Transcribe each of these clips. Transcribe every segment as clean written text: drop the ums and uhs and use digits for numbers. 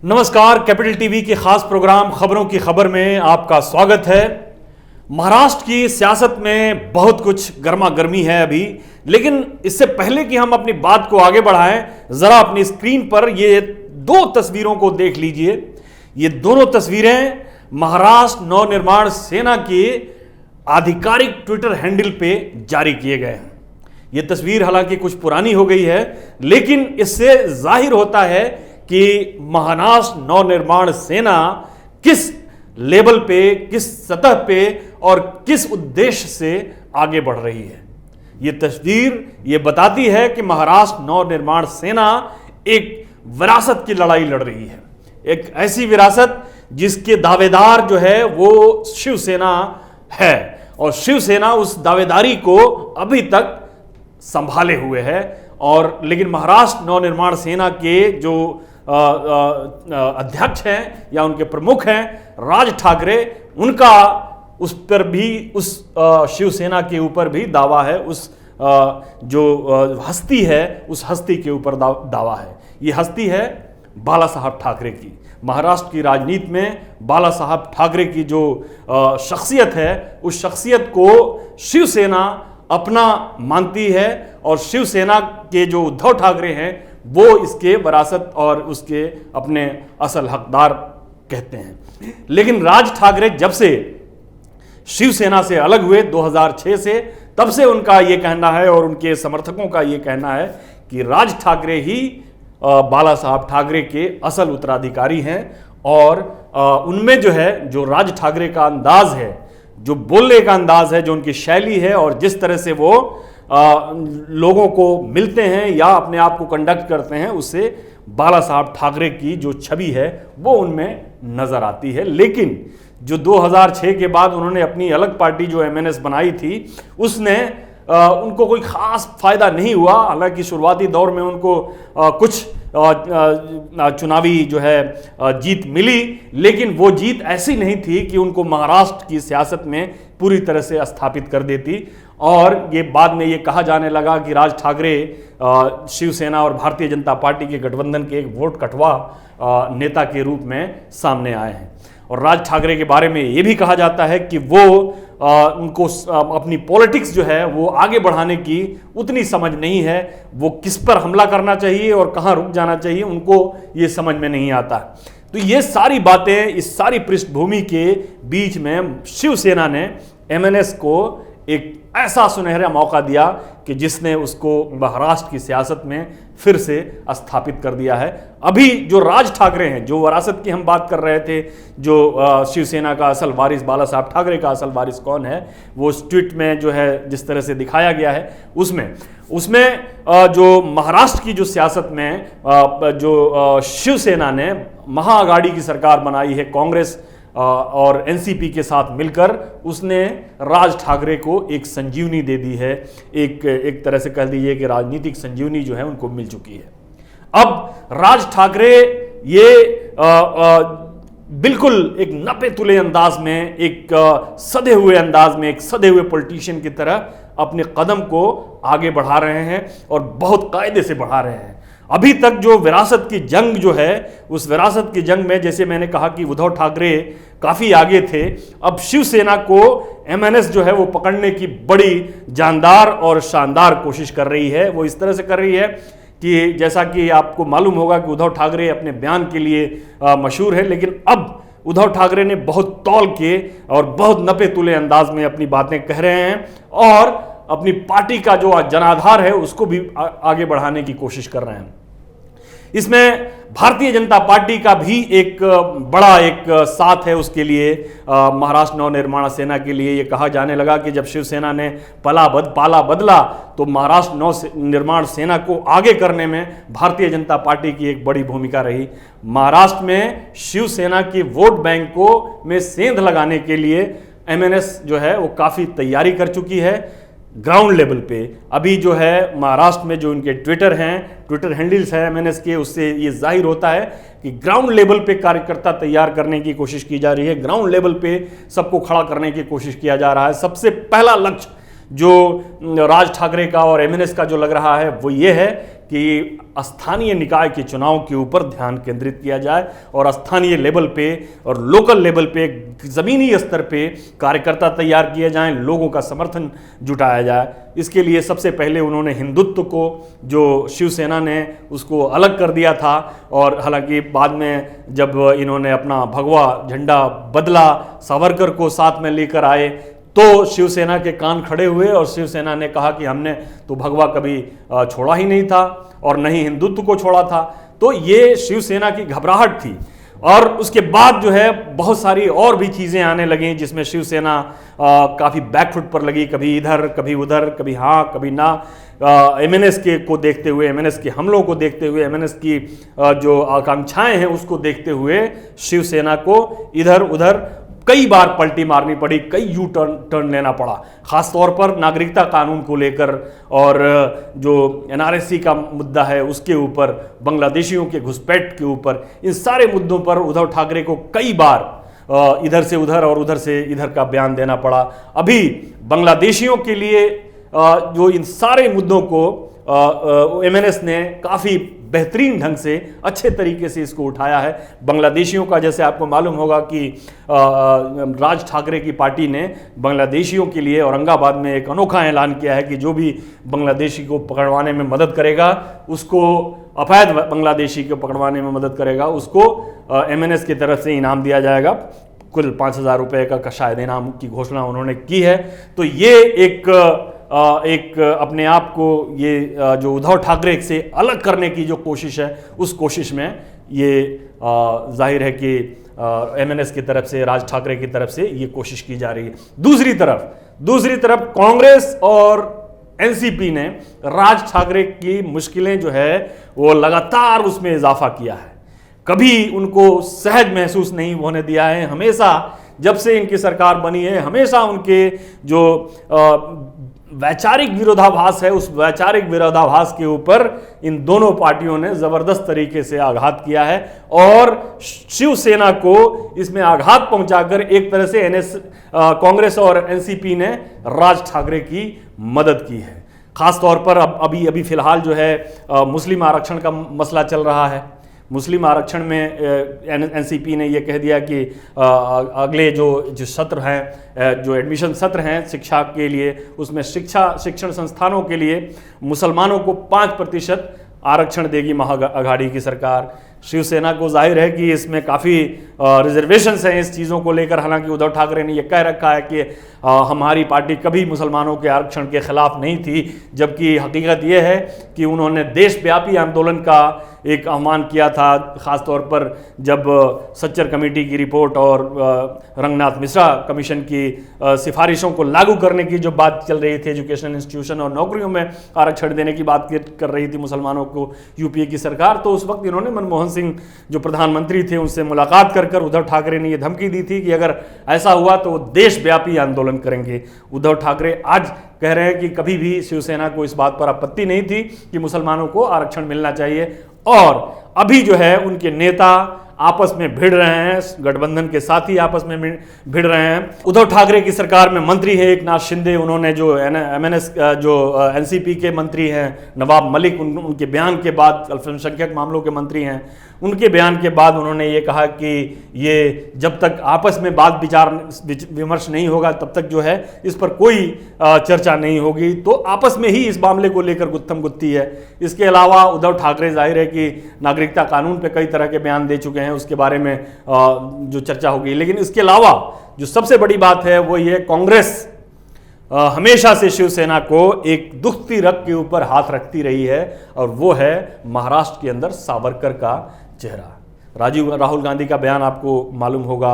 नमस्कार, capital TV के खास प्रोग्राम खबरों की खबर में आपका स्वागत है। महाराष्ट्र की सियासत में बहुत कुछ गर्मा गर्मी है अभी, लेकिन इससे पहले कि हम अपनी बात को आगे बढ़ाएं, जरा अपनी स्क्रीन पर ये दो तस्वीरों को देख लीजिए। ये दोनों तस्वीरें महाराष्ट्र नवनिर्माण सेना के आधिकारिक ट्विटर हैंडल पे जारी किए गए हैं। ये तस्वीर हालांकि कुछ पुरानी हो गई है, लेकिन इससे जाहिर होता है कि महाराष्ट्र नवनिर्माण सेना किस लेवल पे, किस सतह पे और किस उद्देश्य से आगे बढ़ रही है। ये तस्वीर ये बताती है कि महाराष्ट्र नवनिर्माण सेना एक विरासत की लड़ाई लड़ रही है, एक ऐसी विरासत जिसके दावेदार जो है वो शिवसेना है, और शिवसेना उस दावेदारी को अभी तक संभाले हुए है। और लेकिन महाराष्ट्र नवनिर्माण सेना के जो अध्यक्ष हैं या उनके प्रमुख हैं राज ठाकरे, उनका उस पर भी, उस शिवसेना के ऊपर भी दावा है, उस जो हस्ती है उस हस्ती के ऊपर दावा है। ये हस्ती है बाला साहब ठाकरे की। महाराष्ट्र की राजनीति में बाला साहब ठाकरे की जो शख्सियत है, उस शख्सियत को शिवसेना अपना मानती है, और शिवसेना के जो उद्धव ठाकरे हैं वो इसके विरासत और उसके अपने असल हकदार कहते हैं। लेकिन राज ठाकरे जब से शिवसेना से अलग हुए 2006 से, तब से उनका ये कहना है और उनके समर्थकों का ये कहना है कि राज ठाकरे ही बाला साहब ठाकरे के असल उत्तराधिकारी हैं। और उनमें जो है, जो राज ठाकरे का अंदाज है, जो बोलने का अंदाज है, जो उनकी शैली है, और जिस तरह से वो लोगों को मिलते हैं या अपने आप को कंडक्ट करते हैं, उससे बाला साहब ठाकरे की जो छवि है वो उनमें नजर आती है। लेकिन जो 2006 के बाद उन्होंने अपनी अलग पार्टी जो एमएनएस बनाई थी, उसने उनको कोई खास फायदा नहीं हुआ। हालांकि शुरुआती दौर में उनको कुछ चुनावी जो है जीत मिली, लेकिन वो जीत ऐसी नहीं थी कि उनको महाराष्ट्र की सियासत में पूरी तरह से स्थापित कर देती। और ये बाद में ये कहा जाने लगा कि राज ठाकरे शिवसेना और भारतीय जनता पार्टी के गठबंधन के एक वोट कटवा नेता के रूप में सामने आए हैं। और राज ठाकरे के बारे में ये भी कहा जाता है कि वो उनको अपनी पॉलिटिक्स जो है वो आगे बढ़ाने की उतनी समझ नहीं है। वो किस पर हमला करना चाहिए और कहाँ रुक जाना चाहिए, उनको ये समझ में नहीं आता। तो ये सारी बातें, इस सारी पृष्ठभूमि के बीच में शिवसेना ने एमएनएस को एक ऐसा सुनहरा मौका दिया कि जिसने उसको महाराष्ट्र की सियासत में फिर से स्थापित कर दिया है। अभी जो राज ठाकरे हैं, जो विरासत की हम बात कर रहे थे, जो शिवसेना का असल वारिस, बाला साहब ठाकरे का असल वारिस कौन है, वो उस ट्वीट में जो है जिस तरह से दिखाया गया है, उसमें जो महाराष्ट्र की जो सियासत में जो शिवसेना ने महाआघाड़ी की सरकार बनाई है, कांग्रेस और एनसीपी के साथ मिलकर, उसने राज ठाकरे को एक संजीवनी दे दी है। एक तरह से कह दीजिए कि राजनीतिक संजीवनी जो है उनको मिल चुकी है। अब राज ठाकरे ये बिल्कुल एक नपे तुले अंदाज में, एक सधे हुए अंदाज में, एक सधे हुए पॉलिटिशियन की तरह अपने कदम को आगे बढ़ा रहे हैं, और बहुत कायदे से बढ़ा रहे हैं। अभी तक जो विरासत की जंग जो है, उस विरासत की जंग में जैसे मैंने कहा कि उद्धव ठाकरे काफी आगे थे, अब शिवसेना को एमएनएस जो है वो पकड़ने की बड़ी जानदार और शानदार कोशिश कर रही है। वो इस तरह से कर रही है कि जैसा कि आपको मालूम होगा कि उद्धव ठाकरे अपने बयान के लिए मशहूर है, लेकिन अब उद्धव ठाकरे ने बहुत तौल के और बहुत नपे तुले अंदाज में अपनी बातें कह रहे हैं, और अपनी पार्टी का जो जनाधार है उसको भी आगे बढ़ाने की कोशिश कर रहे हैं। इसमें भारतीय जनता पार्टी का भी एक बड़ा एक साथ है उसके लिए। महाराष्ट्र नवनिर्माण सेना के लिए ये कहा जाने लगा कि जब शिवसेना ने पाला बदला, तो महाराष्ट्र नवनिर्माण सेना को आगे करने में भारतीय जनता पार्टी की एक बड़ी भूमिका रही। महाराष्ट्र में शिवसेना की वोट बैंकों में सेंध लगाने के लिए एमएनएस जो है वो काफ़ी तैयारी कर चुकी है। ग्राउंड लेवल पे अभी जो है महाराष्ट्र में जो इनके ट्विटर हैंडल्स हैं एमएनएस के, उससे ये जाहिर होता है कि ग्राउंड लेवल पे कार्यकर्ता तैयार करने की कोशिश की जा रही है, ग्राउंड लेवल पे सबको खड़ा करने की कोशिश किया जा रहा है। सबसे पहला लक्ष्य जो राज ठाकरे का और एमएनएस का जो लग रहा है वो ये है कि स्थानीय निकाय के चुनाव के ऊपर ध्यान केंद्रित किया जाए और स्थानीय लेवल पे और लोकल लेवल पे, ज़मीनी स्तर पे कार्यकर्ता तैयार किए जाएं, लोगों का समर्थन जुटाया जाए। इसके लिए सबसे पहले उन्होंने हिंदुत्व को, जो शिवसेना ने उसको अलग कर दिया था, और हालांकि बाद में जब इन्होंने अपना भगवा झंडा बदला, सावरकर को साथ में लेकर आए, तो शिवसेना के कान खड़े हुए और शिवसेना ने कहा कि हमने तो भगवा कभी छोड़ा ही नहीं था और न ही हिंदुत्व को छोड़ा था। तो ये शिवसेना की घबराहट थी। और उसके बाद जो है बहुत सारी और भी चीज़ें आने लगी जिसमें शिवसेना काफ़ी बैकफुट पर लगी, कभी इधर कभी उधर, कभी हाँ कभी ना। एमएनएस के को देखते हुए, एमएनएस के हमलों को देखते हुए, एमएनएस की जो आकांक्षाएं हैं उसको देखते हुए शिवसेना को इधर उधर कई बार पलटी मारनी पड़ी, कई यू टर्न लेना पड़ा, खासतौर पर नागरिकता कानून को लेकर और जो एनआरसी का मुद्दा है उसके ऊपर, बांग्लादेशियों के घुसपैठ के ऊपर, इन सारे मुद्दों पर उद्धव ठाकरे को कई बार इधर से उधर और उधर से इधर का बयान देना पड़ा। अभी बांग्लादेशियों के लिए जो इन सारे मुद्दों को एमएनएस ने काफ़ी बेहतरीन ढंग से, अच्छे तरीके से इसको उठाया है। बांग्लादेशियों का, जैसे आपको मालूम होगा कि राज ठाकरे की पार्टी ने बांग्लादेशियों के लिए औरंगाबाद में एक अनोखा ऐलान किया है कि जो भी बांग्लादेशी को पकड़वाने में मदद करेगा, उसको अवैध बांग्लादेशी को पकड़वाने में मदद करेगा, उसको एमएनएस की तरफ से इनाम दिया जाएगा। कुल 5,000 रुपये का शायद इनाम की घोषणा उन्होंने की है। तो ये एक अपने आप को ये जो उद्धव ठाकरे से अलग करने की जो कोशिश है, उस कोशिश में ये जाहिर है कि एमएनएस की तरफ से, राज ठाकरे की तरफ से ये कोशिश की जा रही है। दूसरी तरफ कांग्रेस और एनसीपी ने राज ठाकरे की मुश्किलें जो है वो लगातार उसमें इजाफा किया है, कभी उनको सहज महसूस नहीं होने दिया है। हमेशा जब से इनकी सरकार बनी है, हमेशा उनके जो वैचारिक विरोधाभास है, उस वैचारिक विरोधाभास के ऊपर इन दोनों पार्टियों ने जबरदस्त तरीके से आघात किया है और शिवसेना को इसमें आघात पहुंचाकर एक तरह से कांग्रेस और एनसीपी ने राज ठाकरे की मदद की है। खासतौर पर अभी फिलहाल जो है मुस्लिम आरक्षण का मसला चल रहा है। मुस्लिम आरक्षण में एनसीपी ने यह कह दिया कि अगले जो सत्र हैं, जो एडमिशन सत्र हैं शिक्षा के लिए, उसमें शिक्षण संस्थानों के लिए मुसलमानों को 5% आरक्षण देगी महाअघाड़ी की सरकार। शिवसेना को जाहिर है कि इसमें काफ़ी रिजर्वेशंस हैं इस चीज़ों को लेकर। हालांकि उद्धव ठाकरे ने यह कह रखा है कि हमारी पार्टी कभी मुसलमानों के आरक्षण के खिलाफ नहीं थी, जबकि हकीकत यह है कि उन्होंने देशव्यापी आंदोलन का एक आह्वान किया था, ख़ासतौर पर जब सच्चर कमेटी की रिपोर्ट और रंगनाथ मिश्रा कमीशन की सिफारिशों को लागू करने की जो बात चल रही थी, एजुकेशन इंस्टीट्यूशन और नौकरियों में आरक्षण देने की बात कर रही थी मुसलमानों को यूपीए की सरकार, तो उस वक्त इन्होंने मनमोहन सिंह जो प्रधानमंत्री थे उनसे मुलाकात कर उद्धव ठाकरे ने यह धमकी दी थी कि अगर ऐसा हुआ तो वो देशव्यापी आंदोलन करेंगे। उद्धव ठाकरे आज कह रहे हैं कि कभी भी शिवसेना को इस बात पर आपत्ति नहीं थी कि मुसलमानों को आरक्षण मिलना चाहिए, और अभी जो है उनके नेता आपस में भिड़ रहे हैं, गठबंधन के साथी आपस में भिड़ रहे हैं। उद्धव ठाकरे की सरकार में मंत्री है एकनाथ शिंदे, उन्होंने जो एमएनएस जो एनसीपी के मंत्री हैं नवाब मलिक, उनके बयान के बाद, अल्पसंख्यक मामलों के मंत्री हैं, उनके बयान के बाद उन्होंने ये कहा कि ये जब तक आपस में बात विचार विमर्श नहीं होगा तब तक जो है इस पर कोई चर्चा नहीं होगी। तो आपस में ही इस मामले को लेकर गुत्थम गुत्थी है। इसके अलावा उद्धव ठाकरे जाहिर है कि नागरिकता कानून पे कई तरह के बयान दे चुके हैं, उसके बारे में जो चर्चा होगी। लेकिन इसके अलावा जो सबसे बड़ी बात है वो ये, कांग्रेस हमेशा से शिवसेना को एक दुखती रग के ऊपर हाथ रखती रही है, और वो है महाराष्ट्र के अंदर सावरकर का चेहरा। राहुल गांधी का बयान आपको मालूम होगा,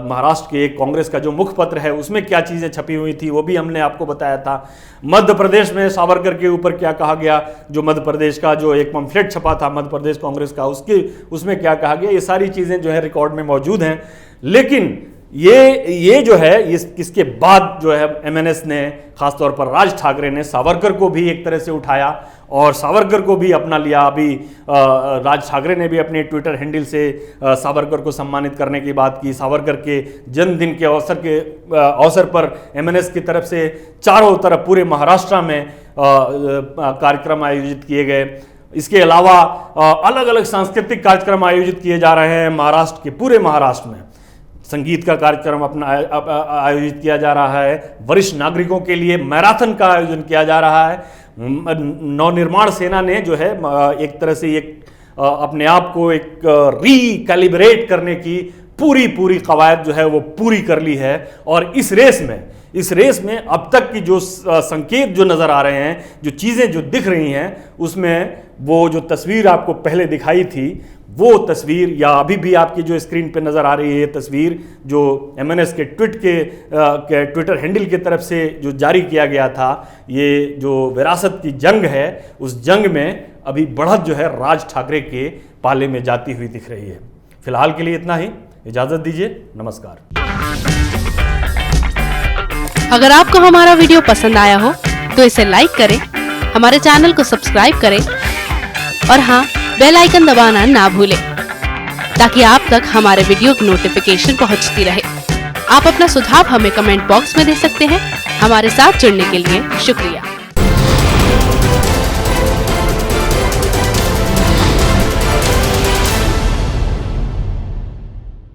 महाराष्ट्र के एक कांग्रेस का जो मुखपत्र है उसमें क्या चीज़ें छपी हुई थी वो भी हमने आपको बताया था। मध्य प्रदेश में सावरकर के ऊपर क्या कहा गया, जो मध्य प्रदेश का जो एक पम्फलेट छपा था मध्य प्रदेश कांग्रेस का, उसमें क्या कहा गया, ये सारी चीज़ें जो है रिकॉर्ड में मौजूद हैं। लेकिन ये जो है इसके बाद जो है एमएनएस ने, खासतौर पर राज ठाकरे ने सावरकर को भी एक तरह से उठाया और सावरकर को भी अपना लिया। अभी राज ठाकरे ने भी अपने ट्विटर हैंडल से सावरकर को सम्मानित करने की बात की। सावरकर के जन्मदिन के अवसर पर एमएनएस की तरफ से चारों तरफ पूरे महाराष्ट्र में कार्यक्रम आयोजित किए गए। इसके अलावा अलग अलग सांस्कृतिक कार्यक्रम आयोजित किए जा रहे हैं महाराष्ट्र के, पूरे महाराष्ट्र में संगीत का कार्यक्रम अपना आयोजित किया जा रहा है। वरिष्ठ नागरिकों के लिए मैराथन का आयोजन किया जा रहा है। नवनिर्माण सेना ने जो है एक तरह से एक अपने आप को एक रिकैलिब्रेट करने की पूरी कवायद जो है वो पूरी कर ली है। और इस रेस में अब तक की जो संकेत जो नज़र आ रहे हैं, जो चीज़ें जो दिख रही हैं, उसमें वो जो तस्वीर आपको पहले दिखाई थी, वो तस्वीर या अभी भी आपकी जो स्क्रीन पे नज़र आ रही है ये तस्वीर जो MNS के ट्विटर हैंडल की तरफ से जो जारी किया गया था, ये जो विरासत की जंग है, उस जंग में अभी बढ़त जो है राज ठाकरे के पाले में जाती हुई दिख रही है। फिलहाल के लिए इतना ही, इजाज़त दीजिए, नमस्कार। अगर आपको हमारा वीडियो पसंद आया हो तो इसे लाइक करें, हमारे चैनल को सब्सक्राइब करें और हाँ, बेल आइकन दबाना ना भूलें ताकि आप तक हमारे वीडियो की नोटिफिकेशन पहुंचती रहे। आप अपना सुझाव हमें कमेंट बॉक्स में दे सकते हैं। हमारे साथ जुड़ने के लिए शुक्रिया।